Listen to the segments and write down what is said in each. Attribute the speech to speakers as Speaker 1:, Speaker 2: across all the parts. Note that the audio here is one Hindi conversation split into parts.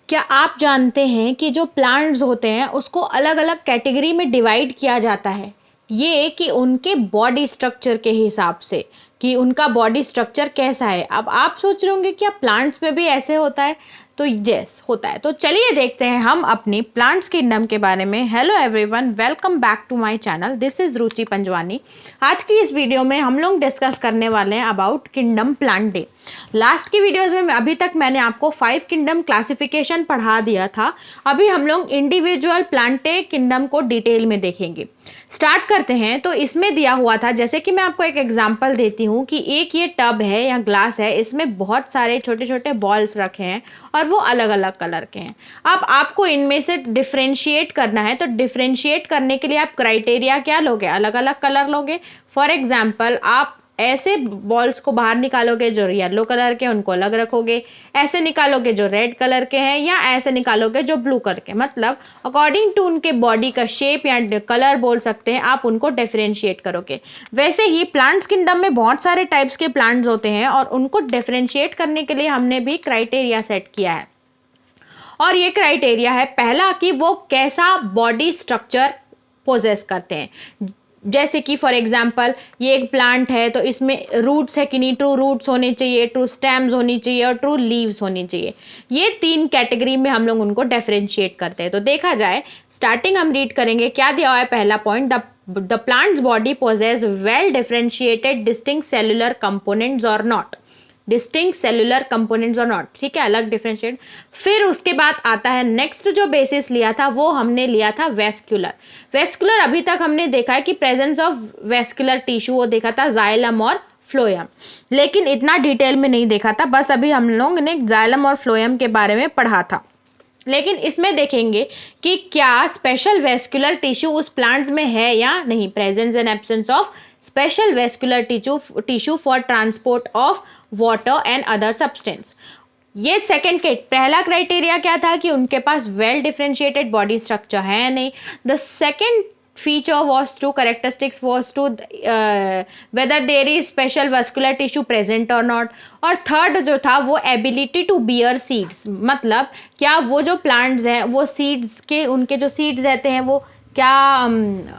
Speaker 1: क्या आप जानते हैं कि जो प्लांट्स होते हैं उसको अलग अलग कैटेगरी में डिवाइड किया जाता है। ये कि उनके बॉडी स्ट्रक्चर के हिसाब से कि उनका बॉडी स्ट्रक्चर कैसा है। अब आप सोच रहे होंगे क्या प्लांट्स में भी ऐसे होता है? तो यस होता है। तो चलिए देखते हैं हम अपनी प्लांट्स किंगडम के बारे में। Hello everyone, welcome back to my channel. This is Ruchi Panjwani. आज की इस वीडियो में हम लोग डिस्कस करने वाले हैं about kingdom plant day. Last की वीडियोस में अभी तक मैंने आपको 5 किंगडम क्लासिफिकेशन पढ़ा दिया था। अभी हम लोग इंडिविजुअल प्लांटे किंगडम को डिटेल में देखेंगे। स्टार्ट करते हैं। तो इसमें दिया हुआ था, जैसे कि मैं आपको एक एग्जांपल देती हूँ कि एक ये टब है या ग्लास है, इसमें बहुत सारे छोटे छोटे बॉल्स रखे हैं और वो अलग अलग कलर के हैं। अब आपको इनमें से डिफ्रेंशिएट करना है, तो डिफ्रेंशिएट करने के लिए आप क्राइटेरिया क्या लोगे? अलग अलग कलर लोगे। फॉर एग्जाम्पल, आप ऐसे बॉल्स को बाहर निकालोगे जो येलो कलर के, उनको अलग रखोगे। ऐसे निकालोगे जो रेड कलर के हैं, या ऐसे निकालोगे जो ब्लू कलर के। मतलब अकॉर्डिंग टू उनके बॉडी का शेप या कलर बोल सकते हैं, आप उनको डिफरेंशिएट करोगे। वैसे ही प्लांट्स किंगडम में बहुत सारे टाइप्स के प्लांट्स होते हैं और उनको डिफरेंशिएट करने के लिए हमने भी क्राइटेरिया सेट किया है। और ये क्राइटेरिया है पहला कि वो कैसा बॉडी स्ट्रक्चर पोजेस करते हैं। जैसे कि फॉर एग्जांपल ये एक प्लांट है, तो इसमें रूट्स है कि नहीं, ट्रू रूट्स होने चाहिए, ट्रू स्टेम्स होनी चाहिए और ट्रू लीव्स होनी चाहिए। ये 3 कैटेगरी में हम लोग उनको डिफरेंशिएट करते हैं। तो देखा जाए, स्टार्टिंग हम रीड करेंगे। क्या दिया हुआ है? पहला point, the plant's body possesses well differentiated distinct cellular components or not. Distinct cellular components or not, ठीक है, अलग डिफरेंशिएट। फिर उसके बाद आता है नेक्स्ट, जो बेसिस लिया था वो हमने लिया था वेस्कुलर। वेस्कुलर अभी तक हमने देखा है कि प्रेजेंस ऑफ वेस्कुलर टिश्यू, वो देखा था जाइलम और फ्लोएम, लेकिन इतना डिटेल में नहीं देखा था। बस अभी हम लोग ने जाइलम और फ्लोएम के बारे में पढ़ा था। लेकिन इसमें देखेंगे कि क्या स्पेशल वेस्कुलर टिश्यू उस प्लांट्स में है या नहीं। Presence and absence of special vascular tissue for transport of water and other substance. ये सेकंड के पहला क्राइटेरिया क्या था कि उनके पास वेल डिफरेंशिएटेड बॉडी स्ट्रक्चर है या नहीं। The second feature was to characteristics was to whether there is special vascular tissue present or not। और थर्ड जो था वो एबिलिटी टू बियर सीड्स, मतलब क्या वो जो प्लांट्स हैं वो सीड्स के, उनके जो सीड्स रहते हैं वो क्या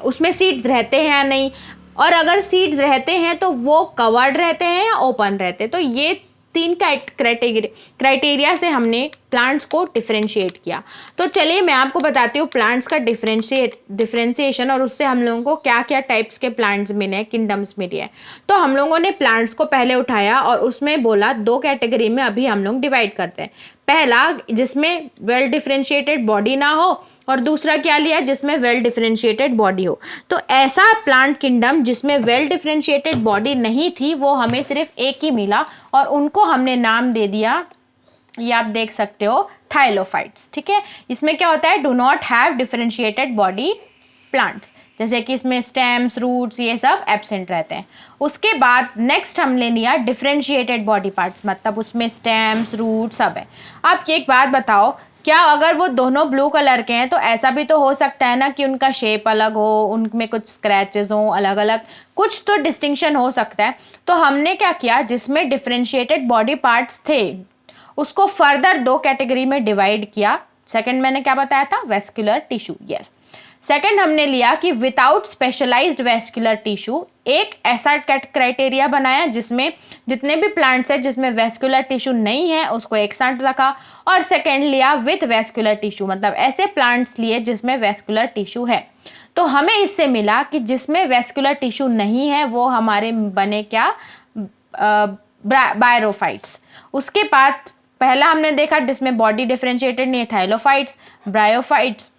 Speaker 1: उसमें सीड्स रहते हैं या नहीं। और अगर सीड्स रहते हैं तो वो कवर्ड रहते हैं या ओपन रहते हैं। तो ये 3 क्राइटेरिया से हमने प्लांट्स को डिफरेंशिएट किया। तो चलिए मैं आपको बताती हूँ प्लांट्स का डिफरेंशिएशन और उससे हम लोगों को क्या क्या टाइप्स के प्लांट्स मिले, किंगडम्स मिले हैं। तो हम लोगों ने प्लांट्स को पहले उठाया और उसमें बोला 2 कैटेगरी में अभी हम लोग डिवाइड करते हैं। पहला जिसमें वेल डिफरेंशिएटेड बॉडी ना हो, और दूसरा क्या लिया जिसमें वेल डिफरेंशिएटेड बॉडी हो। तो ऐसा प्लांट किंगडम जिसमें वेल डिफरेंशिएटेड बॉडी नहीं थी वो हमें सिर्फ एक ही मिला, और उनको हमने नाम दे दिया, ये आप देख सकते हो, थाइलोफाइट्स। ठीक है, इसमें क्या होता है, do not have differentiated body plants, जैसे कि इसमें स्टेम्स, रूट्स, ये सब एब्सेंट रहते हैं। उसके बाद नेक्स्ट हमने लिया डिफरेंशिएटेड बॉडी पार्ट्स, मतलब उसमें स्टेम्स, रूट सब है। अब एक बात बताओ, क्या अगर वो दोनों ब्लू कलर के हैं तो ऐसा भी तो हो सकता है ना कि उनका शेप अलग हो, उनमें कुछ स्क्रैचेस हो, अलग अलग कुछ तो डिस्टिंक्शन हो सकता है। तो हमने क्या किया, जिसमें डिफरेंशिएटेड बॉडी पार्ट्स थे उसको फर्दर 2 कैटेगरी में डिवाइड किया। सेकंड मैंने क्या बताया था, वेस्कुलर टिश्यू। यस, सेकंड हमने लिया कि विदाउट स्पेशलाइज्ड वेस्कुलर टिश्यू, एक ऐसा क्राइटेरिया बनाया जिसमें जितने भी प्लांट्स हैं जिसमें वेस्कुलर टिश्यू नहीं है उसको एक साथ रखा। और सेकंड लिया विथ वेस्कुलर टिश्यू, मतलब ऐसे प्लांट्स लिए जिसमें वेस्कुलर टिश्यू है। तो हमें इससे मिला कि जिसमें वेस्कुलर टिश्यू नहीं है वो हमारे बने क्या, बायरोफाइट्स। उसके बाद पहला हमने देखा जिसमें बॉडी डिफरेंशिएटेड नहीं, थाइलोफाइट्स, ब्रायोफाइट्स।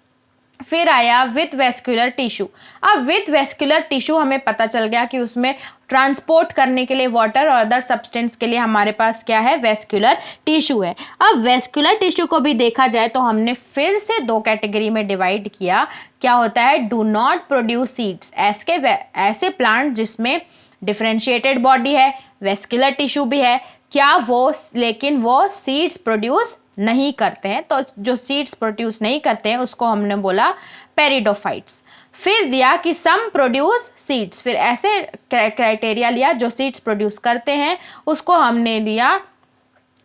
Speaker 1: फिर आया विथ वेस्कुलर टिश्यू। अब विथ वेस्कुलर टिश्यू हमें पता चल गया कि उसमें ट्रांसपोर्ट करने के लिए वाटर और अदर सब्सटेंस के लिए हमारे पास क्या है, वेस्कुलर टिश्यू है। अब वेस्कुलर टिश्यू को भी देखा जाए तो हमने फिर से 2 कैटेगरी में डिवाइड किया। क्या होता है, डू नॉट प्रोड्यूस सीड्स, ऐसे प्लांट जिसमें डिफरेंशिएटेड बॉडी है, वेस्कुलर टिश्यू भी है, क्या वो, लेकिन वो सीड्स प्रोड्यूस नहीं करते हैं। तो जो सीड्स प्रोड्यूस नहीं करते हैं उसको हमने बोला पेरिडोफाइट्स। फिर दिया कि सम प्रोड्यूस सीड्स, फिर ऐसे क्राइटेरिया लिया जो सीड्स प्रोड्यूस करते हैं उसको हमने लिया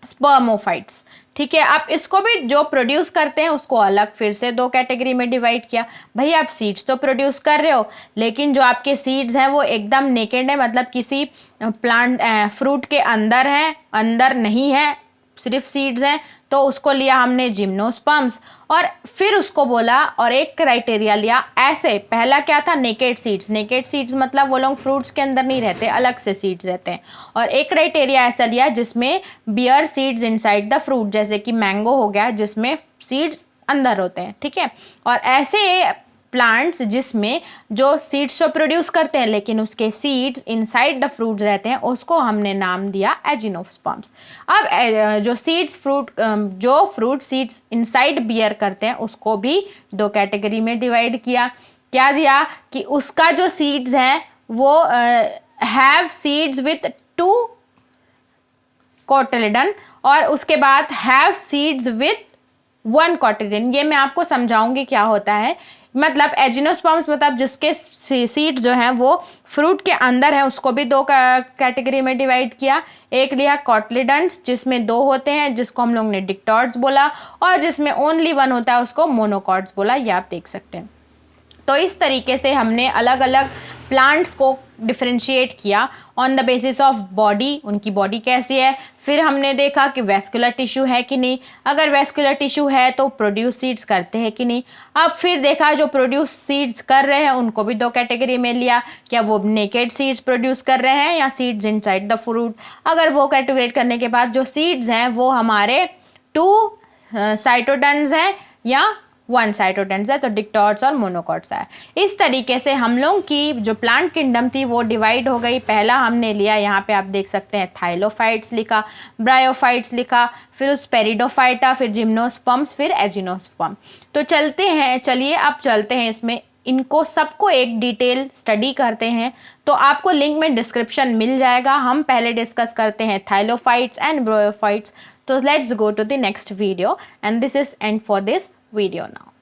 Speaker 1: स्पर्मोफाइट्स। ठीक है। अब इसको भी जो प्रोड्यूस करते हैं उसको अलग फिर से दो कैटेगरी में डिवाइड किया। भाई आप सीड्स तो प्रोड्यूस कर रहे हो, लेकिन जो आपके सीड्स हैं वो एकदम नेकेड है, मतलब किसी प्लांट फ्रूट के अंदर है, अंदर नहीं है, सिर्फ सीड्स हैं, तो उसको लिया हमने जिम्नोस्पर्म्स। और फिर उसको बोला और एक क्राइटेरिया लिया ऐसे, पहला क्या था, नेकेड सीड्स। नेकेड सीड्स मतलब वो लोग फ्रूट्स के अंदर नहीं रहते, अलग से सीड्स रहते हैं। और एक क्राइटेरिया ऐसा लिया जिसमें bear seeds inside the fruit, जैसे कि मैंगो हो गया जिसमें सीड्स अंदर होते हैं, ठीक है। और ऐसे प्लांट्स जिसमें जो सीड्स तो प्रोड्यूस करते हैं लेकिन उसके सीड्स इनसाइड द फ्रूट्स रहते हैं, उसको हमने नाम दिया एजिनोस्पर्म्स। अब जो सीड्स जो फ्रूट सीड्स इनसाइड बियर करते हैं उसको भी दो कैटेगरी में डिवाइड किया। क्या दिया कि उसका जो सीड्स हैं वो हैव सीड्स विथ 2 कोटिलेडन, और उसके बाद हैव सीड्स विथ 1 कोटिलेडन। ये मैं आपको समझाऊंगी क्या होता है। मतलब एजिनोस्पर्म्स मतलब जिसके सीड जो हैं वो फ्रूट के अंदर है, उसको भी दो कैटेगरी में डिवाइड किया। एक लिया कॉटलिडन्स जिसमें 2 होते हैं, जिसको हम लोग ने डिक्टॉर्ड्स बोला, और जिसमें ओनली 1 होता है उसको मोनोकॉट्स बोला। ये आप देख सकते हैं। तो इस तरीके से हमने अलग अलग प्लांट्स को डिफरेंशिएट किया on the basis of body, उनकी बॉडी कैसी है। फिर हमने देखा कि वेस्कुलर टिश्यू है कि नहीं, अगर वेस्कुलर टिश्यू है तो प्रोड्यूस सीड्स करते हैं कि नहीं। अब फिर देखा जो प्रोड्यूस सीड्स कर रहे हैं उनको भी दो कैटेगरी में लिया, क्या वो नेकेड सीड्स प्रोड्यूस कर रहे हैं या सीड्स इनसाइड द फ्रूट। अगर वो कैटेगरेट करने के बाद जो सीड्स हैं वो हमारे 2 साइटोडेन्स हैं या 1 साइटोडेन्स है, तो डिक्टॉर्ड्स और मोनोकॉट्स है। इस तरीके से हम लोग की जो प्लांट किंगडम थी वो डिवाइड हो गई। पहला हमने लिया, यहाँ पे आप देख सकते हैं, थाइलोफाइट्स लिखा, ब्रायोफाइट्स लिखा, फिर उस पेरिडोफाइटा, फिर जिम्नोस्पर्म्स, फिर एजिनोस्पर्म। तो चलिए अब चलते हैं इसमें, इनको सबको एक डिटेल स्टडी करते हैं। तो आपको लिंक में डिस्क्रिप्शन मिल जाएगा। हम पहले डिस्कस करते हैं thallophytes and bryophytes. So let's go to the next video, and this is end for this video now.